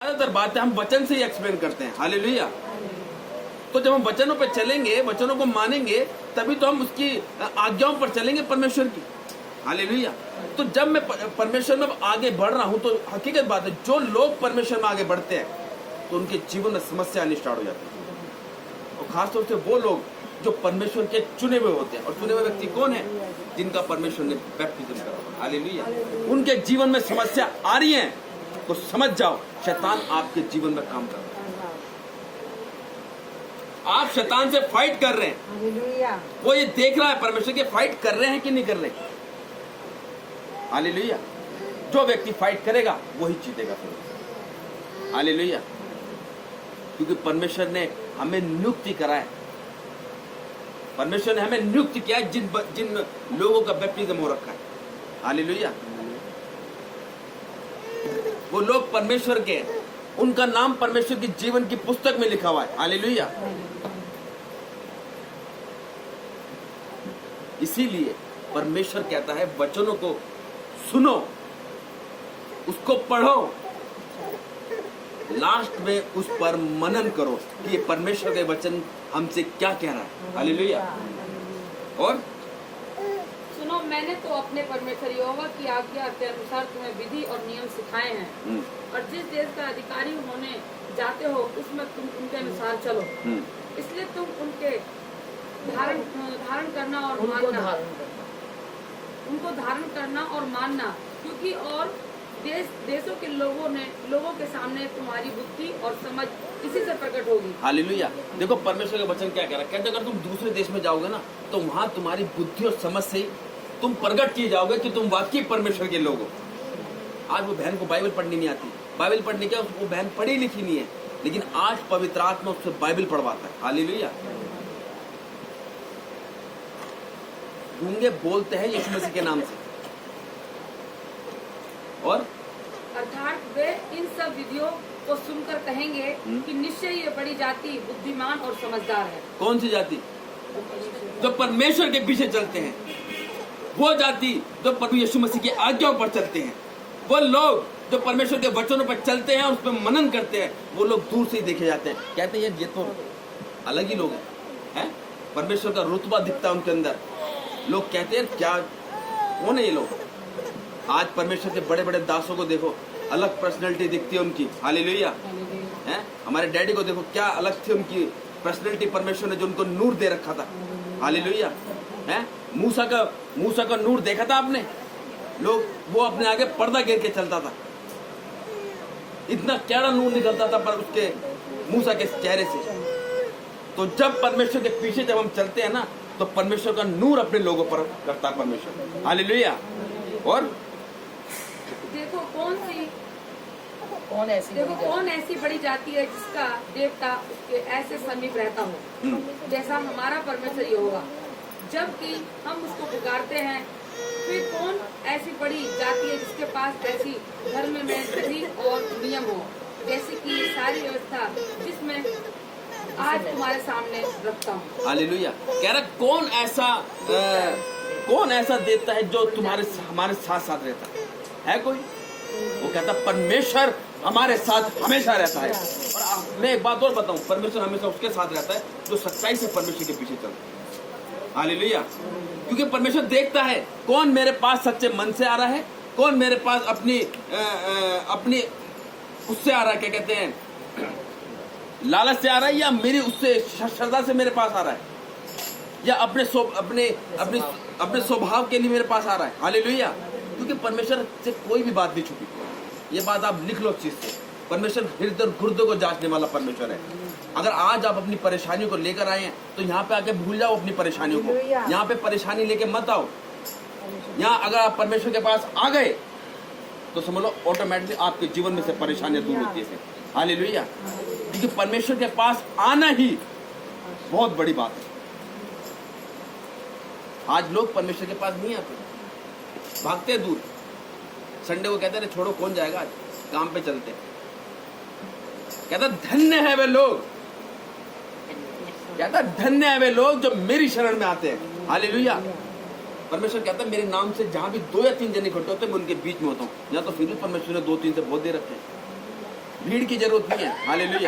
ज्यादातर बातें हम वचन से ही एक्सप्लेन करते हैं। हालेलुया। तो जब हम वचनों पर चलेंगे, वचनों को मानेंगे, तभी तो हम उसकी आज्ञाओं पर चलेंगे परमेश्वर की। हालेलुया। तो जब मैं परमेश्वर में आगे बढ़ रहा हूं, तो हकीकत बात है, जो लोग परमेश्वर में आगे बढ़ते हैं तो उनके जीवन में समस्या आनी स्टार्ट हो जाती है। और खासतौर से वो लोग जो परमेश्वर के चुने हुए होते हैं। और चुने हुए व्यक्ति कौन है? जिनका परमेश्वर ने बैप्टिज्म करा। हालेलुया। उनके जीवन में समस्या आ रही है तो समझ जाओ, शैतान आपके जीवन में काम कर रहा है। आप शैतान से फाइट कर रहे हैं। वो ये देख रहा है परमेश्वर के फाइट कर रहे हैं कि नहीं कर रहे। हालेलुया। जो व्यक्ति फाइट करेगा वही जीतेगा। हालेलुया। क्योंकि परमेश्वर ने हमें नियुक्ति करा है। परमेश्वर ने हमें नियुक्त किया है जिन लोगों का बैप्टिज्म हो रखा है। हालेलुया। वो लोग परमेश्वर के, उनका नाम परमेश्वर की जीवन की पुस्तक में लिखा हुआ है। हालेलुया। इसीलिए परमेश्वर कहता है वचनों को सुनो, उसको पढ़ो, लास्ट में उस पर मनन करो कि ये परमेश्वर के वचन हमसे क्या कह रहा है। हालेलुया। और सुनो, मैंने तो अपने परमेश्वर यहोवा की आज्ञा के अनुसार तुम्हें विधि और नियम सिखाए हैं, और जिस देश का अधिकारी होने जाते हो उसमें तुम उनके अनुसार चलो। इसलिए तुम उनके धारण करना और मानना, उनको धारण करना और मानना, क्योंकि और देशों के लोगों के सामने तुम्हारी बुद्धि और समझ इसी से प्रकट होगी। हालेलुया। देखो परमेश्वर का वचन क्या कह रहा है। कहते अगर तुम दूसरे देश में जाओगे ना, तो वहां तुम्हारी बुद्धि और समझ से तुम प्रकट किए जाओगे कि तुम वाकई परमेश्वर के लोग हो। आज वो बहन को बाइबल पढ़नी नहीं आती, बाइबल पढ़ने क्या, वो बहन पढ़ी लिखी नहीं है, लेकिन आज पवित्र आत्मा उससे बाइबल पढ़वाता है। हालेलुया। गूंगे बोलते हैं यीशु मसीह के नाम से। और अर्थात वे इन सब विधियों को सुनकर कहेंगे कि निश्चय ये बड़ी जाति बुद्धिमान और समझदार है। कौन सी जाति? जो परमेश्वर के पीछे चलते हैं। वो जाति जो प्रभु यीशु मसीह की आज्ञाओं पर चलते हैं। वो लोग जो परमेश्वर के वचनों पर चलते हैं, उस पर मनन करते हैं, वो लोग दूर से ही देखे जाते हैं। कहते हैं ये तो अलग ही लोग हैं। परमेश्वर का रुतबा दिखता है उनके अंदर। लोग कहते हैं क्या, कौन है ये लोग? आज परमेश्वर के बड़े बड़े दासों को देखो, अलग पर्सनैलिटी दिखती है उनकी। हालेलुया। हैं? हमारे डैडी को देखो, क्या अलग थी उनकी पर्सनैलिटी। परमेश्वर ने जो उनको नूर दे रखा था। हालेलुया। हैं? मूसा का नूर देखा था आपने? लोग वो अपने आगे पर्दा गिर के चलता था, इतना कैड़ा नूर निकलता था पर उसके मूसा के चेहरे से। तो जब परमेश्वर के पीछे जब हम चलते हैं ना, तो परमेश्वर का नूर अपने लोगों पर करता है परमेश्वर। हालेलुया। और देखो कौन ऐसी बड़ी जाति है जिसका देवता उसके ऐसे समीप रहता हो जैसा हमारा परमेश्वर यहोवा। जबकि हम उसको पुकारते हैं, फिर कौन ऐसी बड़ी जाति है जिसके पास ऐसी धर्म में विधि और नियम हो, जैसे कि ये सारी व्यवस्था जिसमें आज तुम्हारे सामने रखता हूँ। हालेलुया। कह रहा कौन ऐसा देवता है जो हमारे साथ साथ रहता है कोई? वो कहता परमेश्वर हमारे साथ हमेशा रहता है। और मैं एक बात और बताऊं, परमेश्वर हमेशा उसके साथ रहता है जो सच्चाई से परमेश्वर के पीछे चलता है। हालेलुया। क्योंकि परमेश्वर देखता है कौन मेरे पास सच्चे मन से आ रहा है, कौन मेरे पास अपनी उससे आ रहा है, क्या कहते हैं, लालच से आ रहा है, या मेरी उससे श्रद्धा से मेरे पास आ रहा है, या अपने स्वभाव के लिए मेरे पास आ रहा है। हालेलुया। क्योंकि परमेश्वर से कोई भी बात नहीं छुपी। ये बात आप लिख लो चीज से। परमेश्वर हृदय और गुर्दे को जांचने वाला परमेश्वर है। अगर आज आप अपनी परेशानियों को लेकर आए हैं तो यहाँ पे आके भूल जाओ अपनी परेशानियों को। यहाँ पे परेशानी लेके मत आओ। यहाँ अगर आप परमेश्वर के पास आ गए तो समझ लो ऑटोमेटिकली आपके जीवन में से परेशानियां दूर होती है। हालेलुया। क्योंकि परमेश्वर के पास आना ही बहुत बड़ी बात है। आज लोग परमेश्वर के पास नहीं आते, भागते दूर। संडे को कहते हैं छोड़ो, कौन जाएगा, आज काम पे चलते। कहता धन्य है वे लोग, कहता धन्य है वे लोग जो मेरी शरण में आते हैं। हालेलुया। परमेश्वर कहता है मेरे नाम से जहां भी 2 या 3 जने इकट्ठे होते हैं मैं उनके बीच में होता हूँ। या तो फिर भी परमेश्वर ने 2-3 से बहुत दे रखे हैं। भीड़ की जरूरत नहीं है। हालेलुया।